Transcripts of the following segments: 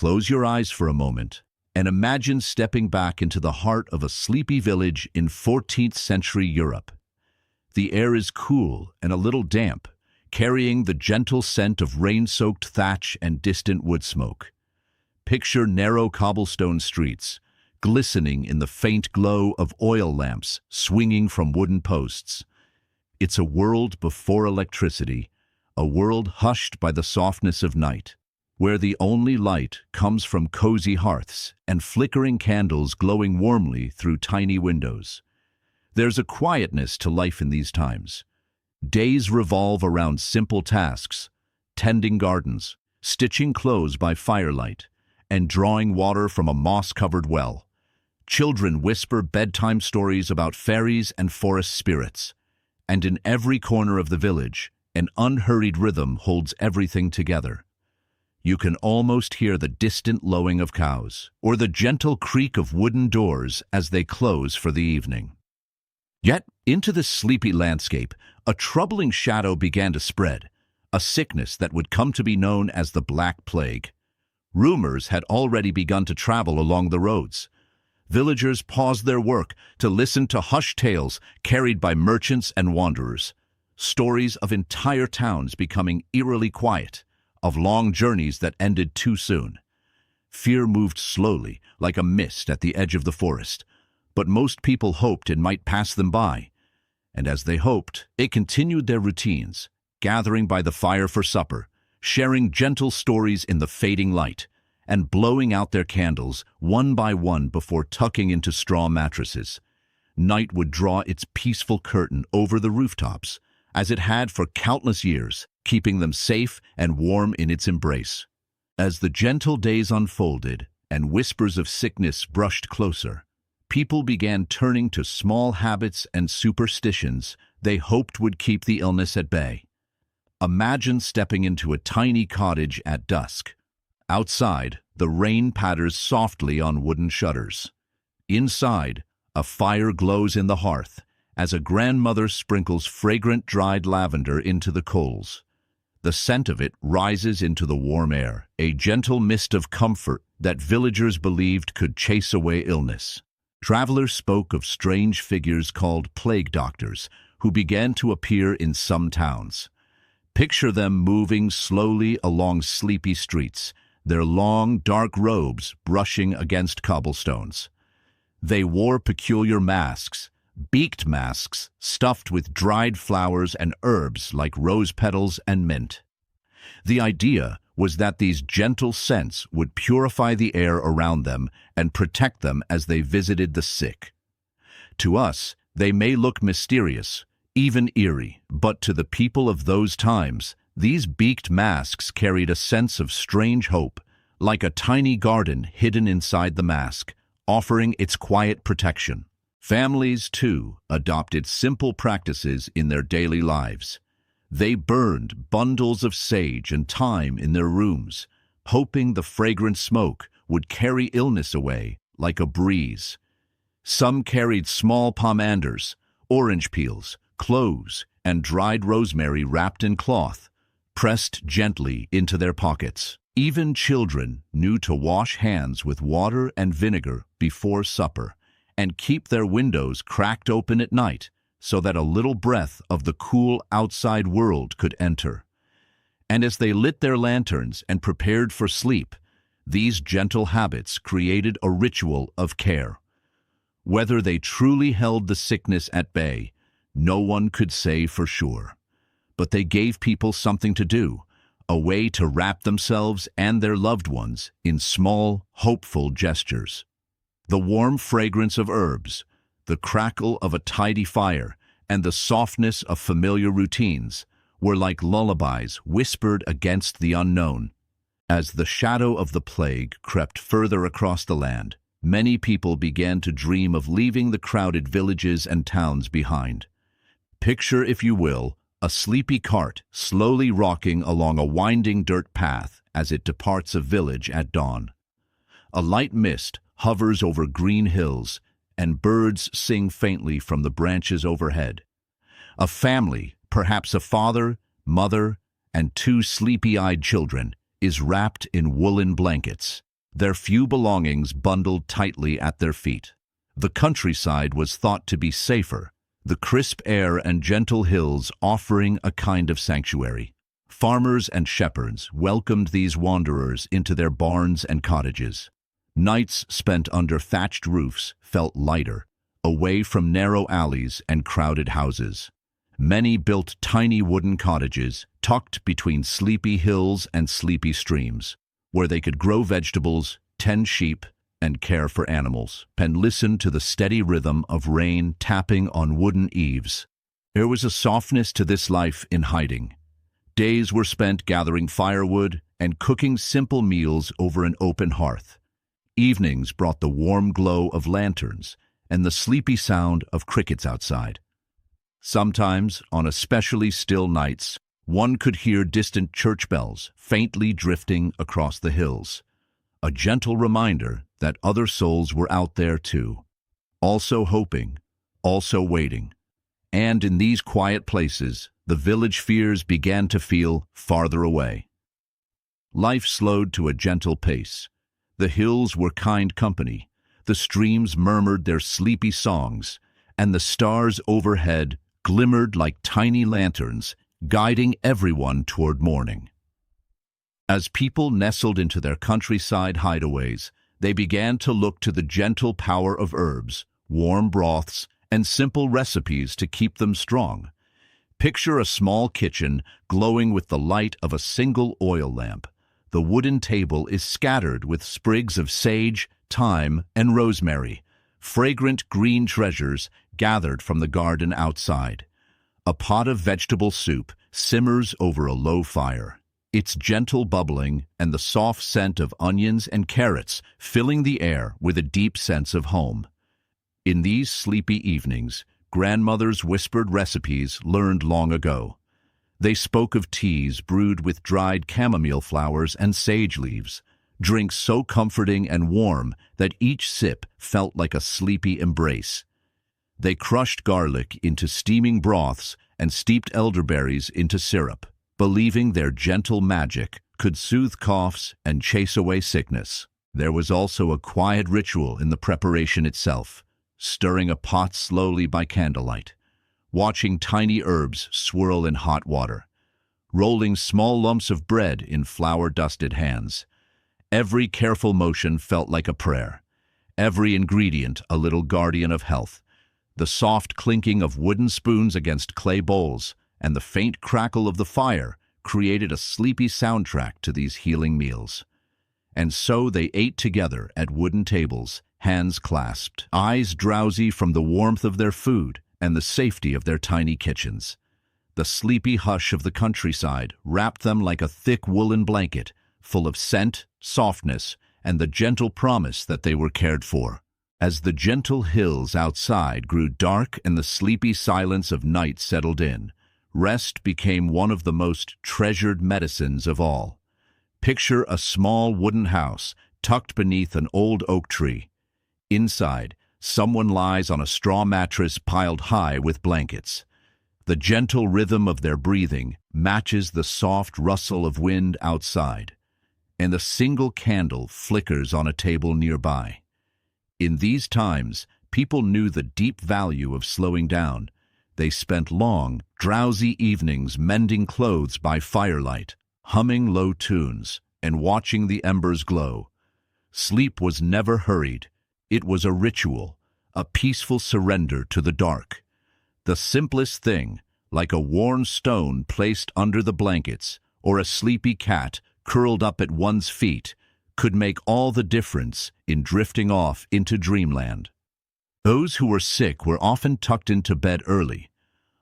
Close your eyes for a moment and imagine stepping back into the heart of a sleepy village in 14th century Europe. The air is cool and a little damp, carrying the gentle scent of rain-soaked thatch and distant wood smoke. Picture narrow cobblestone streets, glistening in the faint glow of oil lamps swinging from wooden posts. It's a world before electricity, a world hushed by the softness of night, where the only light comes from cozy hearths and flickering candles glowing warmly through tiny windows. There's a quietness to life in these times. Days revolve around simple tasks, tending gardens, stitching clothes by firelight, and drawing water from a moss-covered well. Children whisper bedtime stories about fairies and forest spirits, and in every corner of the village, an unhurried rhythm holds everything together. You can almost hear the distant lowing of cows, or the gentle creak of wooden doors as they close for the evening. Yet, into this sleepy landscape, a troubling shadow began to spread, a sickness that would come to be known as the Black Plague. Rumors had already begun to travel along the roads. Villagers paused their work to listen to hushed tales carried by merchants and wanderers, stories of entire towns becoming eerily quiet, of long journeys that ended too soon. Fear moved slowly, like a mist at the edge of the forest, but most people hoped it might pass them by. And as they hoped, they continued their routines, gathering by the fire for supper, sharing gentle stories in the fading light, and blowing out their candles one by one before tucking into straw mattresses. Night would draw its peaceful curtain over the rooftops, as it had for countless years, keeping them safe and warm in its embrace. As the gentle days unfolded and whispers of sickness brushed closer, people began turning to small habits and superstitions they hoped would keep the illness at bay. Imagine stepping into a tiny cottage at dusk. Outside, the rain patters softly on wooden shutters. Inside, a fire glows in the hearth as a grandmother sprinkles fragrant dried lavender into the coals. The scent of it rises into the warm air, a gentle mist of comfort that villagers believed could chase away illness. Travelers spoke of strange figures called plague doctors who began to appear in some towns. Picture them moving slowly along sleepy streets, their long, dark robes brushing against cobblestones. They wore peculiar masks, beaked masks stuffed with dried flowers and herbs like rose petals and mint. The idea was that these gentle scents would purify the air around them and protect them as they visited the sick. To us, they may look mysterious, even eerie, but to the people of those times, these beaked masks carried a sense of strange hope, like a tiny garden hidden inside the mask, offering its quiet protection. Families, too, adopted simple practices in their daily lives. They burned bundles of sage and thyme in their rooms, hoping the fragrant smoke would carry illness away like a breeze. Some carried small pomanders, orange peels, cloves, and dried rosemary wrapped in cloth, pressed gently into their pockets. Even children knew to wash hands with water and vinegar before supper, and keep their windows cracked open at night so that a little breath of the cool outside world could enter. And as they lit their lanterns and prepared for sleep, these gentle habits created a ritual of care. Whether they truly held the sickness at bay, no one could say for sure. But they gave people something to do, a way to wrap themselves and their loved ones in small, hopeful gestures. The warm fragrance of herbs, the crackle of a tidy fire, and the softness of familiar routines were like lullabies whispered against the unknown. As the shadow of the plague crept further across the land, many people began to dream of leaving the crowded villages and towns behind. Picture, if you will, a sleepy cart slowly rocking along a winding dirt path as it departs a village at dawn. A light mist hovers over green hills, and birds sing faintly from the branches overhead. A family, perhaps a father, mother, and two sleepy-eyed children, is wrapped in woolen blankets, their few belongings bundled tightly at their feet. The countryside was thought to be safer, the crisp air and gentle hills offering a kind of sanctuary. Farmers and shepherds welcomed these wanderers into their barns and cottages. Nights spent under thatched roofs felt lighter, away from narrow alleys and crowded houses. Many built tiny wooden cottages tucked between sleepy hills and sleepy streams, where they could grow vegetables, tend sheep, and care for animals, and listen to the steady rhythm of rain tapping on wooden eaves. There was a softness to this life in hiding. Days were spent gathering firewood and cooking simple meals over an open hearth. Evenings brought the warm glow of lanterns and the sleepy sound of crickets outside. Sometimes, on especially still nights, one could hear distant church bells faintly drifting across the hills, a gentle reminder that other souls were out there too, also hoping, also waiting. And in these quiet places, the village fears began to feel farther away. Life slowed to a gentle pace. The hills were kind company, the streams murmured their sleepy songs, and the stars overhead glimmered like tiny lanterns, guiding everyone toward morning. As people nestled into their countryside hideaways, they began to look to the gentle power of herbs, warm broths, and simple recipes to keep them strong. Picture a small kitchen glowing with the light of a single oil lamp. The wooden table is scattered with sprigs of sage, thyme, and rosemary, fragrant green treasures gathered from the garden outside. A pot of vegetable soup simmers over a low fire, its gentle bubbling and the soft scent of onions and carrots filling the air with a deep sense of home. In these sleepy evenings, grandmothers whispered recipes learned long ago. They spoke of teas brewed with dried chamomile flowers and sage leaves, drinks so comforting and warm that each sip felt like a sleepy embrace. They crushed garlic into steaming broths and steeped elderberries into syrup, believing their gentle magic could soothe coughs and chase away sickness. There was also a quiet ritual in the preparation itself, stirring a pot slowly by candlelight, watching tiny herbs swirl in hot water, rolling small lumps of bread in flour-dusted hands. Every careful motion felt like a prayer, every ingredient a little guardian of health. The soft clinking of wooden spoons against clay bowls and the faint crackle of the fire created a sleepy soundtrack to these healing meals. And so they ate together at wooden tables, hands clasped, eyes drowsy from the warmth of their food and the safety of their tiny kitchens. The sleepy hush of the countryside wrapped them like a thick woolen blanket, full of scent, softness, and the gentle promise that they were cared for. As the gentle hills outside grew dark and the sleepy silence of night settled in, rest became one of the most treasured medicines of all. Picture a small wooden house tucked beneath an old oak tree. Inside, someone lies on a straw mattress piled high with blankets. The gentle rhythm of their breathing matches the soft rustle of wind outside, and a single candle flickers on a table nearby. In these times, people knew the deep value of slowing down. They spent long, drowsy evenings mending clothes by firelight, humming low tunes, and watching the embers glow. Sleep was never hurried. It was a ritual, a peaceful surrender to the dark. The simplest thing, like a worn stone placed under the blankets, or a sleepy cat curled up at one's feet, could make all the difference in drifting off into dreamland. Those who were sick were often tucked into bed early.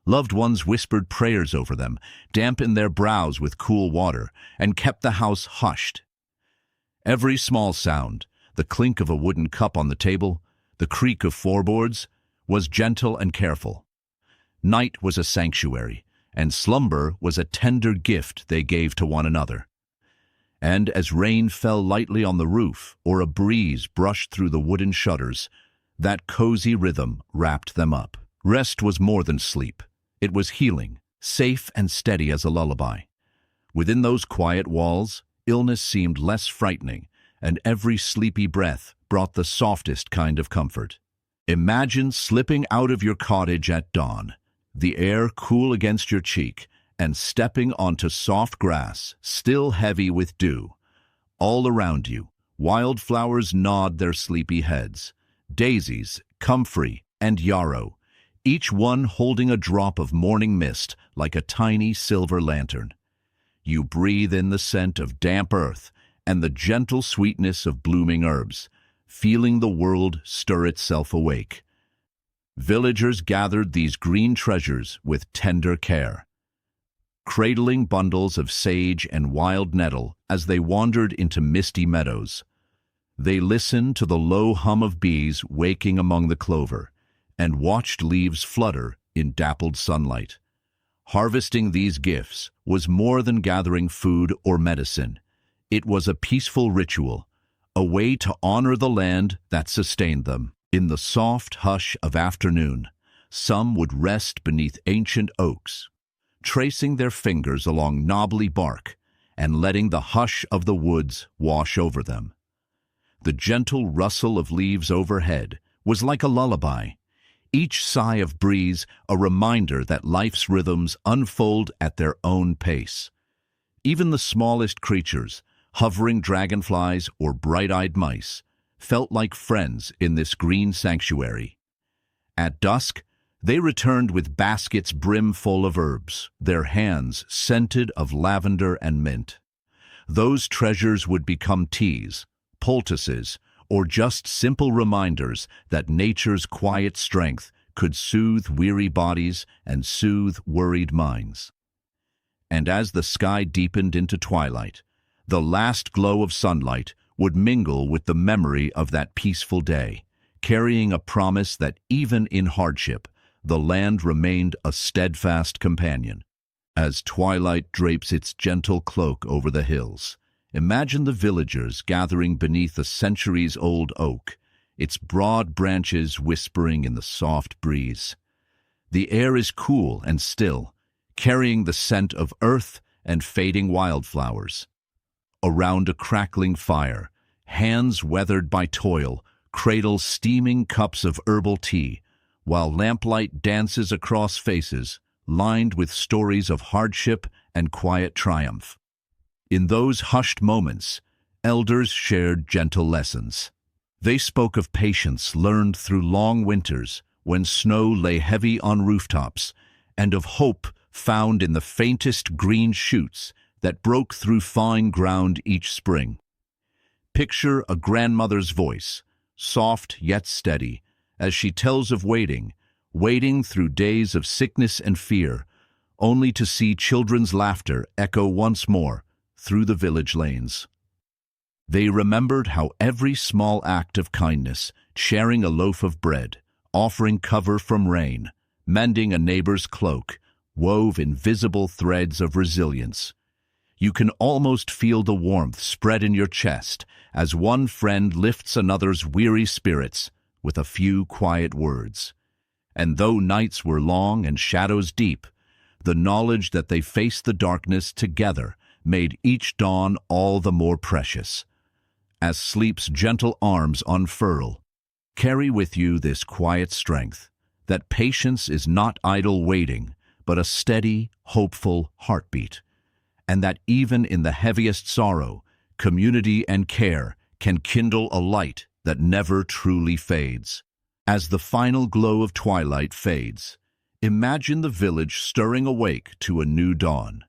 Loved ones whispered prayers over them, dampened their brows with cool water, and kept the house hushed. Every small sound, the clink of a wooden cup on the table, the creak of floorboards, was gentle and careful. Night was a sanctuary, and slumber was a tender gift they gave to one another. And as rain fell lightly on the roof or a breeze brushed through the wooden shutters, that cozy rhythm wrapped them up. Rest was more than sleep. It was healing, safe and steady as a lullaby. Within those quiet walls, illness seemed less frightening, and every sleepy breath brought the softest kind of comfort. Imagine slipping out of your cottage at dawn, the air cool against your cheek, and stepping onto soft grass, still heavy with dew. All around you, wildflowers nod their sleepy heads. Daisies, comfrey, and yarrow, each one holding a drop of morning mist like a tiny silver lantern. You breathe in the scent of damp earth and the gentle sweetness of blooming herbs, feeling the world stir itself awake. Villagers gathered these green treasures with tender care, cradling bundles of sage and wild nettle as they wandered into misty meadows. They listened to the low hum of bees waking among the clover and watched leaves flutter in dappled sunlight. Harvesting these gifts was more than gathering food or medicine. It was a peaceful ritual, a way to honor the land that sustained them. In the soft hush of afternoon, some would rest beneath ancient oaks, tracing their fingers along knobbly bark and letting the hush of the woods wash over them. The gentle rustle of leaves overhead was like a lullaby, each sigh of breeze a reminder that life's rhythms unfold at their own pace. Even the smallest creatures, hovering dragonflies or bright-eyed mice, felt like friends in this green sanctuary. At dusk, they returned with baskets brimful of herbs, their hands scented of lavender and mint. Those treasures would become teas, poultices, or just simple reminders that nature's quiet strength could soothe weary bodies and soothe worried minds. And as the sky deepened into twilight, the last glow of sunlight would mingle with the memory of that peaceful day, carrying a promise that even in hardship, the land remained a steadfast companion. As twilight drapes its gentle cloak over the hills, imagine the villagers gathering beneath a centuries-old oak, its broad branches whispering in the soft breeze. The air is cool and still, carrying the scent of earth and fading wildflowers. Around a crackling fire, hands weathered by toil cradle steaming cups of herbal tea, while lamplight dances across faces lined with stories of hardship and quiet triumph. In those hushed moments, elders shared gentle lessons. They spoke of patience learned through long winters when snow lay heavy on rooftops, and of hope found in the faintest green shoots that broke through fine ground each spring. Picture a grandmother's voice, soft yet steady, as she tells of waiting through days of sickness and fear, only to see children's laughter echo once more through the village lanes. They remembered how every small act of kindness, sharing a loaf of bread, offering cover from rain, mending a neighbor's cloak, wove invisible threads of resilience. You can almost feel the warmth spread in your chest as one friend lifts another's weary spirits with a few quiet words. And though nights were long and shadows deep, the knowledge that they faced the darkness together made each dawn all the more precious. As sleep's gentle arms unfurl, carry with you this quiet strength, that patience is not idle waiting, but a steady, hopeful heartbeat, and that even in the heaviest sorrow, community and care can kindle a light that never truly fades. As the final glow of twilight fades, imagine the village stirring awake to a new dawn.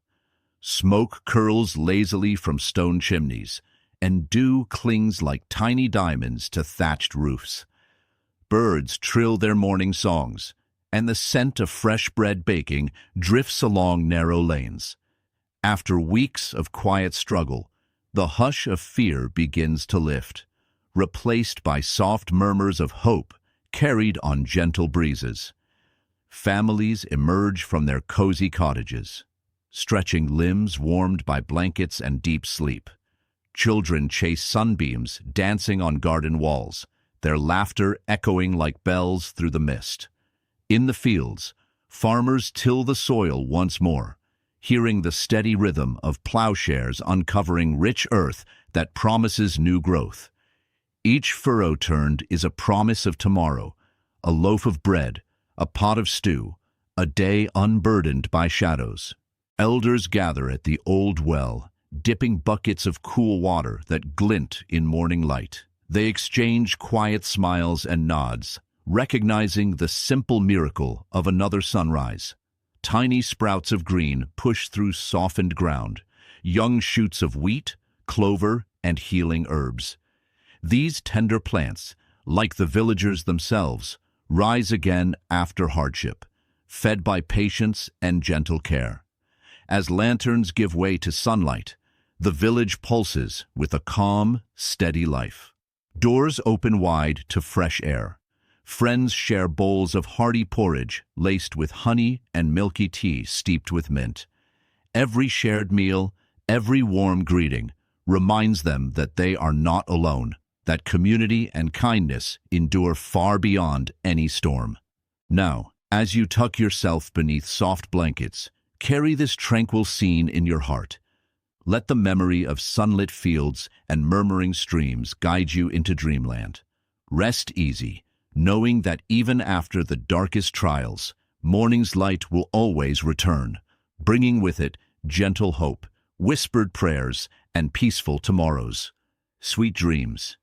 Smoke curls lazily from stone chimneys, and dew clings like tiny diamonds to thatched roofs. Birds trill their morning songs, and the scent of fresh bread baking drifts along narrow lanes. After weeks of quiet struggle, the hush of fear begins to lift, replaced by soft murmurs of hope carried on gentle breezes. Families emerge from their cozy cottages, stretching limbs warmed by blankets and deep sleep. Children chase sunbeams dancing on garden walls, their laughter echoing like bells through the mist. In the fields, farmers till the soil once more, hearing the steady rhythm of plowshares uncovering rich earth that promises new growth. Each furrow turned is a promise of tomorrow, a loaf of bread, a pot of stew, a day unburdened by shadows. Elders gather at the old well, dipping buckets of cool water that glint in morning light. They exchange quiet smiles and nods, recognizing the simple miracle of another sunrise. Tiny sprouts of green push through softened ground, young shoots of wheat, clover, and healing herbs. These tender plants, like the villagers themselves, rise again after hardship, fed by patience and gentle care. As lanterns give way to sunlight, the village pulses with a calm, steady life. Doors open wide to fresh air. Friends share bowls of hearty porridge laced with honey and milky tea steeped with mint. Every shared meal, every warm greeting, reminds them that they are not alone, that community and kindness endure far beyond any storm. Now, as you tuck yourself beneath soft blankets, carry this tranquil scene in your heart. Let the memory of sunlit fields and murmuring streams guide you into dreamland. Rest easy, knowing that even after the darkest trials, morning's light will always return, bringing with it gentle hope, whispered prayers, and peaceful tomorrows. Sweet dreams.